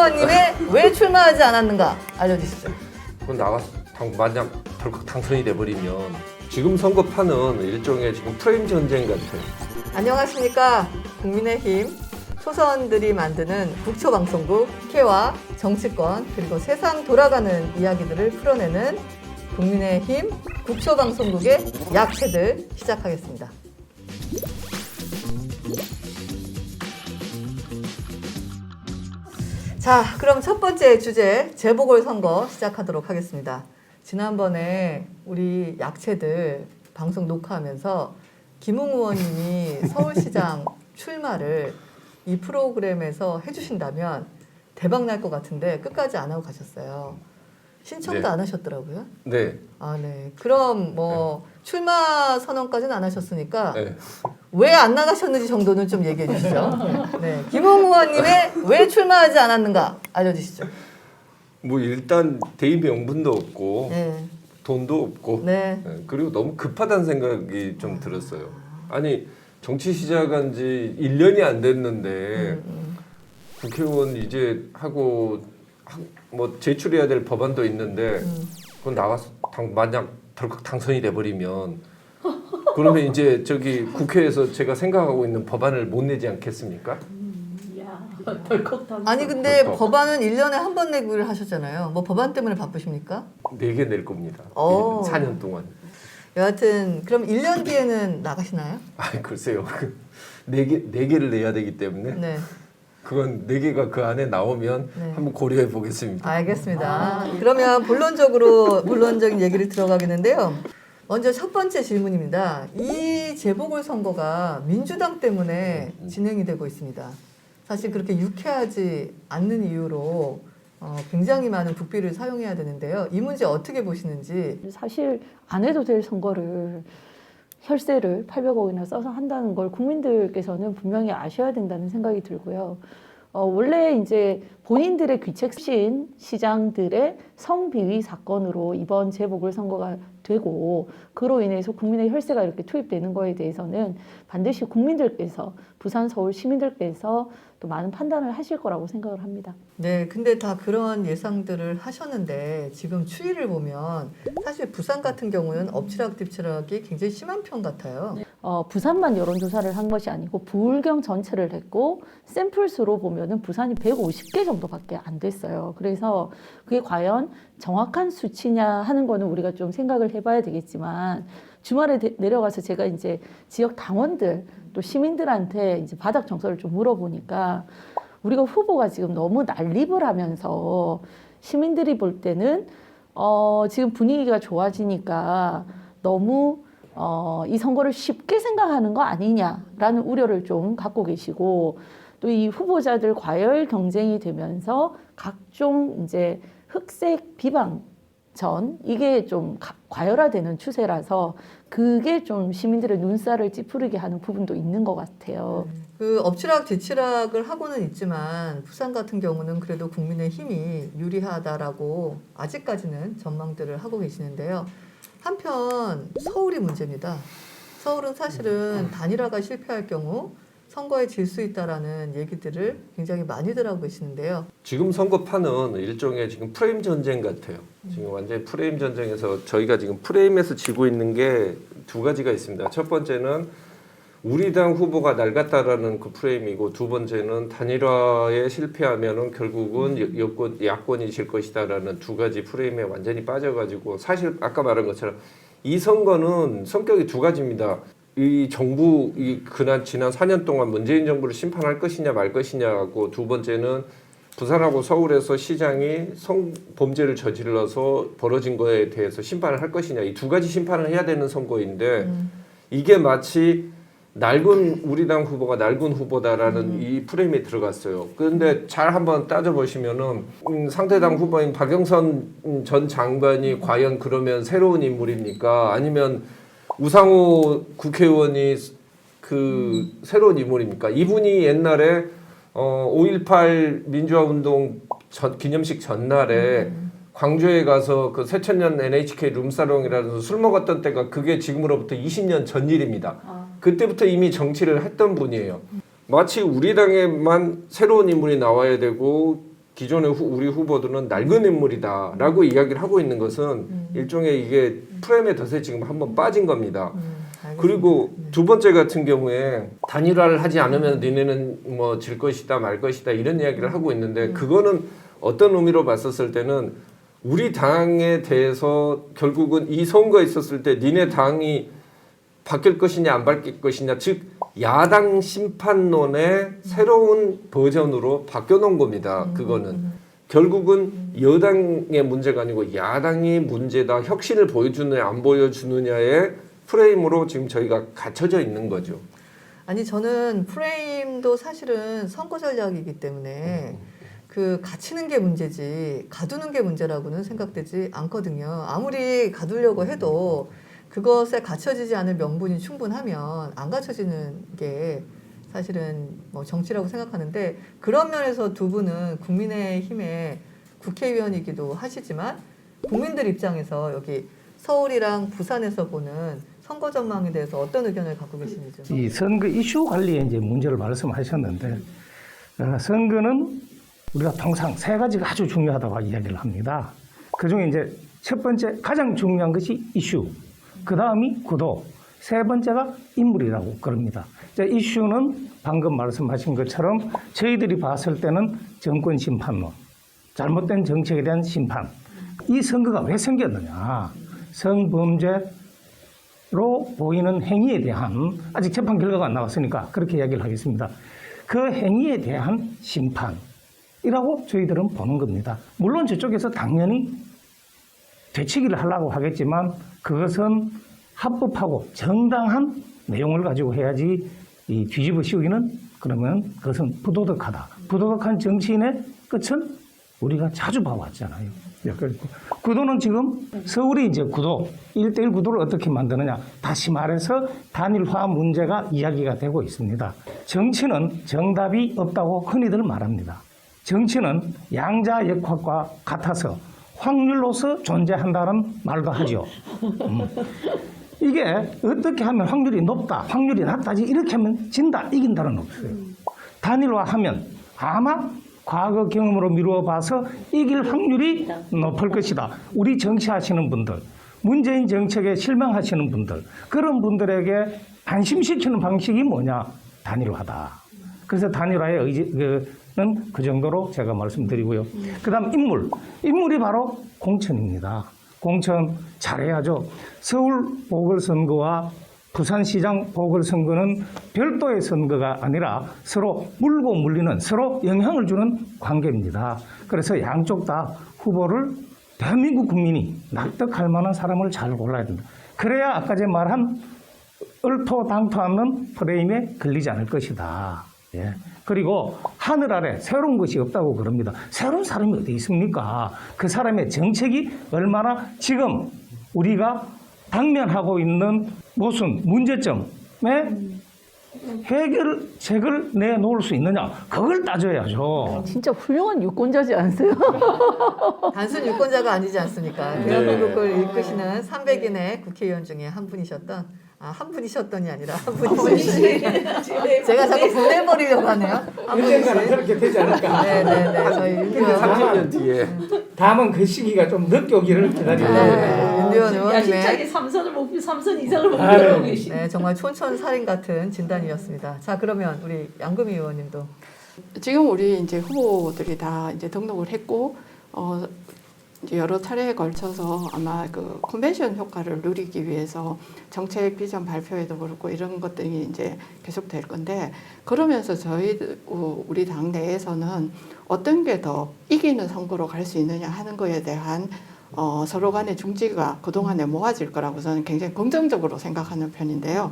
의원님의 왜 출마하지 않았는가 알려주시죠. 그건 나가서 만약 덜컥 당선이 돼버리면 지금 선거판은 일종의 지금 프레임 전쟁 같아요. 안녕하십니까. 국민의힘 초선들이 만드는 국초방송국 국회와 정치권 그리고 세상 돌아가는 이야기들을 풀어내는 국민의힘 국초방송국의 약체들 시작하겠습니다. 자, 그럼 첫 번째 주제 재보궐선거 시작하도록 하겠습니다. 지난번에 우리 약체들 방송 녹화하면서 김웅 의원님이 서울시장 출마를 이 프로그램에서 해주신다면 대박 날 것 같은데 끝까지 안 하고 가셨어요. 신청도 네. 안 하셨더라고요. 네. 아, 네. 그럼 뭐 출마 선언까지는 안 하셨으니까 네. 왜 안 나가셨는지 정도는 좀 얘기해 주시죠. 네. 김웅 의원님의 왜 출마하지 않았는가 알려주시죠. 뭐 일단 대의 명분도 없고 네. 돈도 없고 네. 그리고 너무 급하다는 생각이 좀 들었어요. 아니 정치 시작한 지 1년이 안 됐는데 국회의원 이제 하고 뭐 제출해야 될 법안도 있는데 그건 나가서 만약 덜컥 당선이 돼버리면 그러면 이제 저기 국회에서 제가 생각하고 있는 법안을 못 내지 않겠습니까? 덜컥 당선. 아니 근데 덜컥. 법안은 1년에 한 번 내기를 하셨잖아요. 뭐 법안 때문에 바쁘십니까? 4개 낼 겁니다. 오. 4년 동안. 여하튼 그럼 1년 뒤에는 나가시나요? 아이 글쎄요. 4개를 내야 되기 때문에 네. 그건 4개가 그 안에 나오면 네. 한번 고려해 보겠습니다. 알겠습니다. 그러면 본론적인 얘기를 들어가겠는데요. 먼저 첫 번째 질문입니다. 이 재보궐선거가 민주당 때문에 진행이 되고 있습니다. 사실 그렇게 유쾌하지 않는 이유로 굉장히 많은 국비를 사용해야 되는데요. 이 문제 어떻게 보시는지. 사실 안 해도 될 선거를 혈세를 800억이나 써서 한다는 걸 국민들께서는 분명히 아셔야 된다는 생각이 들고요. 원래 이제 본인들의 귀책신 시장들의 성비위 사건으로 이번 재보궐선거가 되고 그로 인해서 국민의 혈세가 이렇게 투입되는 거에 대해서는 반드시 국민들께서 부산, 서울 시민들께서 또 많은 판단을 하실 거라고 생각을 합니다. 네, 근데 다 그런 예상들을 하셨는데 지금 추이를 보면 사실 부산 같은 경우는 엎치락뒤치락이 굉장히 심한 편 같아요. 부산만 여론조사를 한 것이 아니고 부울경 전체를 했고 샘플수로 보면은 부산이 150개 정도밖에 안 됐어요. 그래서 그게 과연 정확한 수치냐 하는 거는 우리가 좀 생각을 해봐야 되겠지만 주말에 내려가서 제가 이제 지역 당원들 또 시민들한테 이제 바닥 정서를 좀 물어보니까 우리가 후보가 지금 너무 난립을 하면서 시민들이 볼 때는 지금 분위기가 좋아지니까 너무 이 선거를 쉽게 생각하는 거 아니냐라는 우려를 좀 갖고 계시고 또 이 후보자들 과열 경쟁이 되면서 각종 이제 흑색 비방전 이게 좀 과열화되는 추세라서 그게 좀 시민들의 눈살을 찌푸리게 하는 부분도 있는 것 같아요. 그 엎치락뒤치락을 하고는 있지만 부산 같은 경우는 그래도 국민의 힘이 유리하다라고 아직까지는 전망들을 하고 계시는데요. 한편 서울이 문제입니다. 서울은 사실은 단일화가 실패할 경우 선거에 질 수 있다라는 얘기들을 굉장히 많이들 하고 계시는데요. 지금 선거판은 일종의 지금 프레임 전쟁 같아요. 지금 완전히 프레임 전쟁에서 저희가 지금 프레임에서 지고 있는 게 2가지가 있습니다. 첫 번째는 우리 당 후보가 낡았다라는 그 프레임이고 두 번째는 단일화에 실패하면은 결국은 야권이 질 것이다라는 2가지 프레임에 완전히 빠져가지고 사실 아까 말한 것처럼 이 선거는 성격이 2가지입니다. 이 정부 지난 4년 동안 문재인 정부를 심판할 것이냐 말 것이냐고 두 번째는 부산하고 서울에서 시장이 성범죄를 저질러서 벌어진 거에 대해서 심판을 할 것이냐 이 2가지 심판을 해야 되는 선거인데 이게 마치 우리 당 후보가 낡은 후보다라는 이 프레임에 들어갔어요. 그런데 잘 한번 따져보시면은 상대당 후보인 박영선 전 장관이 과연 그러면 새로운 인물입니까? 아니면 우상호 국회의원이 그 새로운 인물입니까? 이분이 옛날에 5.18 민주화운동 기념식 전날에 광주에 가서 그 새천년 NHK 룸사롱이라는 술 먹었던 때가 그게 지금으로부터 20년 전 일입니다. 그때부터 이미 정치를 했던 분이에요. 마치 우리 당에만 새로운 인물이 나와야 되고 기존의 우리 후보들은 낡은 인물이다라고 이야기를 하고 있는 것은 일종의 이게 프레임의 덫에 지금 한번 빠진 겁니다. 알겠습니다. 그리고 두 번째 같은 경우에 단일화를 하지 않으면 니네는 뭐 질 것이다 말 것이다 이런 이야기를 하고 있는데 그거는 어떤 의미로 봤었을 때는 우리 당에 대해서 결국은 이 선거가 있었을 때 니네 당이 바뀔 것이냐 안 바뀔 것이냐 즉 야당 심판론의 새로운 버전으로 바뀌어놓은 겁니다. 그거는 결국은 여당의 문제가 아니고 야당이 문제다. 혁신을 보여주느냐 안 보여주느냐의 프레임으로 지금 저희가 갇혀져 있는 거죠. 아니 저는 프레임도 사실은 선거 전략이기 때문에 그 갇히는 게 문제지 가두는 게 문제라고는 생각되지 않거든요. 아무리 가두려고 해도 그것에 갇혀지지 않을 명분이 충분하면 안 갇혀지는 게 사실은 뭐 정치라고 생각하는데 그런 면에서 두 분은 국민의힘의 국회의원이기도 하시지만 국민들 입장에서 여기 서울이랑 부산에서 보는 선거 전망에 대해서 어떤 의견을 갖고 계시는지요? 이 선거 이슈 관리에 이제 문제를 말씀하셨는데 선거는 우리가 통상 세 가지가 아주 중요하다고 이야기를 합니다. 그 중에 이제 첫 번째 가장 중요한 것이 이슈, 그 다음이 구도, 세 번째가 인물이라고 그럽니다. 이슈는 방금 말씀하신 것처럼 저희들이 봤을 때는 정권 심판론, 잘못된 정책에 대한 심판. 이 선거가 왜 생겼느냐? 성범죄로 보이는 행위에 대한 아직 재판 결과가 안 나왔으니까 그렇게 이야기를 하겠습니다. 그 행위에 대한 심판이라고 저희들은 보는 겁니다. 물론 저쪽에서 당연히 되치기를 하려고 하겠지만 그것은 합법하고 정당한 내용을 가지고 해야지 이 뒤집어 씌우기는 그러면 그것은 부도덕하다. 부도덕한 정치인의 끝은 우리가 자주 봐왔잖아요. 구도는 지금 서울이 이제 구도, 1대1 구도를 어떻게 만드느냐. 다시 말해서 단일화 문제가 이야기가 되고 있습니다. 정치는 정답이 없다고 흔히들 말합니다. 정치는 양자역학과 같아서 확률로서 존재한다는 말도 하죠. 이게 어떻게 하면 확률이 높다, 확률이 낮다지 이렇게 하면 진다, 이긴다는 없어요. 단일화하면 아마 과거 경험으로 미루어 봐서 이길 확률이 높을 것이다. 우리 정치하시는 분들, 문재인 정책에 실망하시는 분들, 그런 분들에게 안심시키는 방식이 뭐냐? 단일화다. 그래서 단일화의 의지는 그 정도로 제가 말씀드리고요. 그 다음 인물. 인물이 바로 공천입니다. 공천 잘해야죠. 서울 보궐선거와 부산시장 보궐선거는 별도의 선거가 아니라 서로 물고 물리는, 서로 영향을 주는 관계입니다. 그래서 양쪽 다 후보를 대한민국 국민이 납득할 만한 사람을 잘 골라야 된다. 그래야 아까 제가 말한 얼토당토 않는 프레임에 걸리지 않을 것이다. 예. 그리고 하늘 아래 새로운 것이 없다고 그럽니다. 새로운 사람이 어디 있습니까? 그 사람의 정책이 얼마나 지금 우리가 당면하고 있는 무슨 문제점에 해결책을 내놓을 수 있느냐, 그걸 따져야죠. 진짜 훌륭한 유권자지 않으세요? 단순 유권자가 아니지 않습니까? 대한민국을 이끄시는 300인의 국회의원 중에 한 분이셨던 한 분이셨던이 아니라 한 분이시. 제가 자꾸 보내버리려고 하네요. 한 언젠가는 그렇게 되지 않을까. 네네네. 저희 윤두현 30년 뒤에 다음은 그 시기가 좀 늦게 오기를 기다립니다. 윤두현 의원님의 야심차게 3선 이상을 목표로 하고 계시. 네, 정말 촌철살인 같은 진단이었습니다. 자, 그러면 우리 양금희 의원님도 지금 우리 이제 후보들이 다 이제 등록을 했고, 이제 여러 차례에 걸쳐서 아마 그 컨벤션 효과를 누리기 위해서 정책 비전 발표에도 그렇고 이런 것들이 이제 계속 될 건데, 그러면서 우리 당 내에서는 어떤 게 더 이기는 선거로 갈 수 있느냐 하는 거에 대한 서로 간의 중지가 그동안에 모아질 거라고 저는 굉장히 긍정적으로 생각하는 편인데요.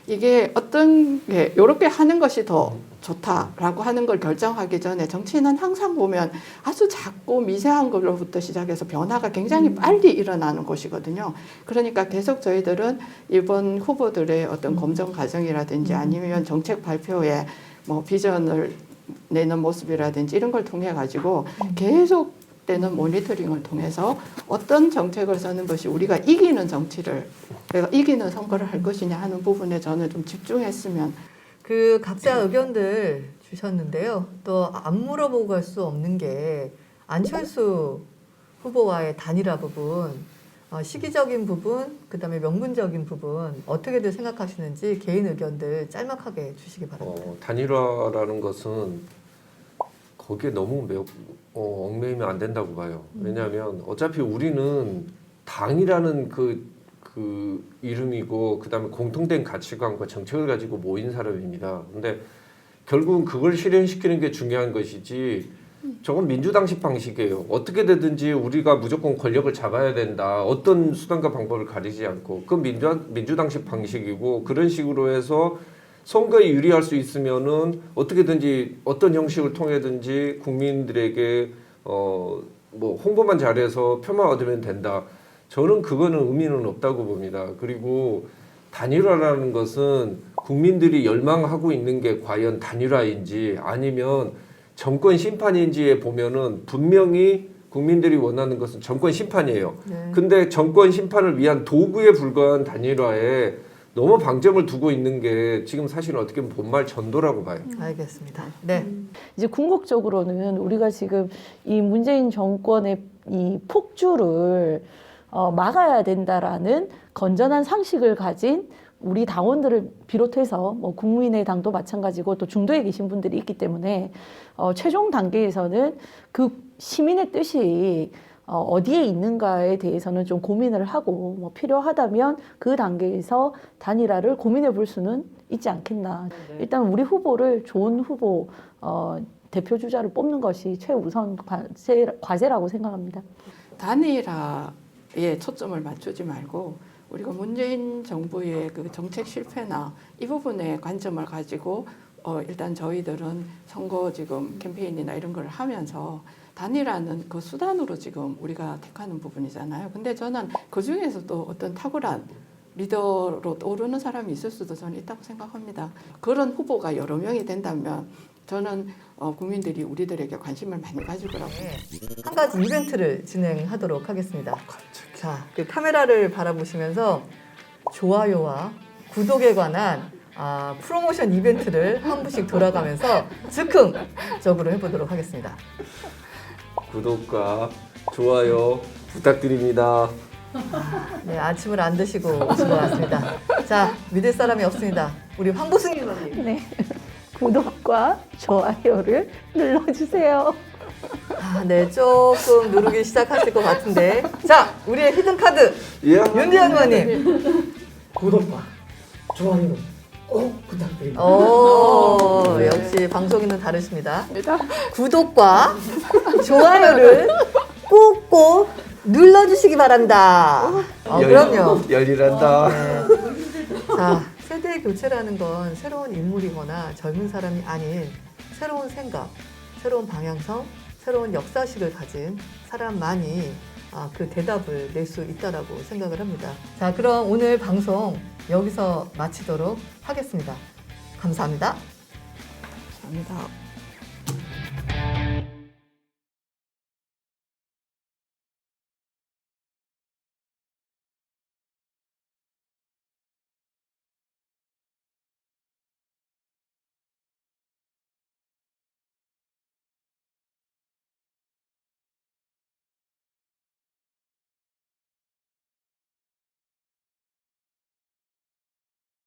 이게 어떤 게 이렇게 하는 것이 더 좋다라고 하는 걸 결정하기 전에 정치는 항상 보면 아주 작고 미세한 걸로부터 시작해서 변화가 굉장히 빨리 일어나는 곳이거든요. 그러니까 계속 저희들은 이번 후보들의 어떤 검증 과정이라든지 아니면 정책 발표에 뭐 비전을 내는 모습이라든지 이런 걸 통해 가지고 계속 때는 모니터링을 통해서 어떤 정책을 쓰는 것이 우리가 이기는 정치를, 내가 이기는 선거를 할 것이냐 하는 부분에 저는 좀 집중했으면. 그 각자 의견들 주셨는데요. 또 안 물어보고 갈 수 없는 게 안철수 후보와의 단일화 부분, 시기적인 부분, 그다음에 명분적인 부분 어떻게들 생각하시는지 개인 의견들 짤막하게 주시기 바랍니다. 단일화라는 것은 거기에 너무 얽매이면 안 된다고 봐요. 왜냐하면 어차피 우리는 당이라는 그 이름이고 그다음에 공통된 가치관과 정책을 가지고 모인 사람입니다. 근데 결국은 그걸 실현시키는 게 중요한 것이지 저건 민주당식 방식이에요. 어떻게 되든지 우리가 무조건 권력을 잡아야 된다. 어떤 수단과 방법을 가리지 않고 그 민주당식 방식이고 그런 식으로 해서 선거에 유리할 수 있으면은 어떻게든지 어떤 형식을 통해든지 국민들에게 뭐 홍보만 잘해서 표만 얻으면 된다. 저는 그거는 의미는 없다고 봅니다. 그리고 단일화라는 것은 국민들이 열망하고 있는 게 과연 단일화인지 아니면 정권 심판인지에 보면은 분명히 국민들이 원하는 것은 정권 심판이에요. 네. 근데 정권 심판을 위한 도구에 불과한 단일화에 너무 방점을 두고 있는 게 지금 사실은 어떻게 보면 본말 전도라고 봐요. 알겠습니다. 네. 이제 궁극적으로는 우리가 지금 이 문재인 정권의 이 폭주를 막아야 된다라는 건전한 상식을 가진 우리 당원들을 비롯해서 뭐 국민의당도 마찬가지고 또 중도에 계신 분들이 있기 때문에 최종 단계에서는 그 시민의 뜻이 어디에 있는가에 대해서는 좀 고민을 하고 뭐 필요하다면 그 단계에서 단일화를 고민해 볼 수는 있지 않겠나. 일단 우리 후보를 좋은 후보 대표 주자를 뽑는 것이 최우선 과제라고 생각합니다. 단일화에 초점을 맞추지 말고 우리가 문재인 정부의 그 정책 실패나 이 부분에 관점을 가지고 일단 저희들은 선거 지금 캠페인이나 이런 걸 하면서 단일화는 그 수단으로 지금 우리가 택하는 부분이잖아요. 근데 저는 그 중에서도 어떤 탁월한 리더로 떠오르는 사람이 있을 수도 저는 있다고 생각합니다. 그런 후보가 여러 명이 된다면 저는 국민들이 우리들에게 관심을 많이 가질 거라고 생각합니다. 한 가지 이벤트를 진행하도록 하겠습니다. 자, 그 카메라를 바라보시면서 좋아요와 구독에 관한 프로모션 이벤트를 한 분씩 돌아가면서 즉흥적으로 해보도록 하겠습니다. 구독과 좋아요 부탁드립니다. 네, 아침을 안 드시고 오신 것 같습니다. 자, 믿을 사람이 없습니다. 우리 황보승 의원님. 네. 구독과 좋아요를 눌러주세요. 네, 조금 누르기 시작하실 것 같은데. 자, 우리의 히든카드. 예. 윤지현 의원님. 구독과 좋아요 꼭 부탁드립니다. 역시 방송인은 다르십니다. 구독과 좋아요를 꼭꼭 눌러주시기 바랍니다. 그럼요. 열일한다. 네. 자, 세대 교체라는 건 새로운 인물이거나 젊은 사람이 아닌 새로운 생각, 새로운 방향성, 새로운 역사식을 가진 사람만이 그 대답을 낼 수 있다라고 생각을 합니다. 자, 그럼 오늘 방송 여기서 마치도록 하겠습니다. 감사합니다. 감사합니다.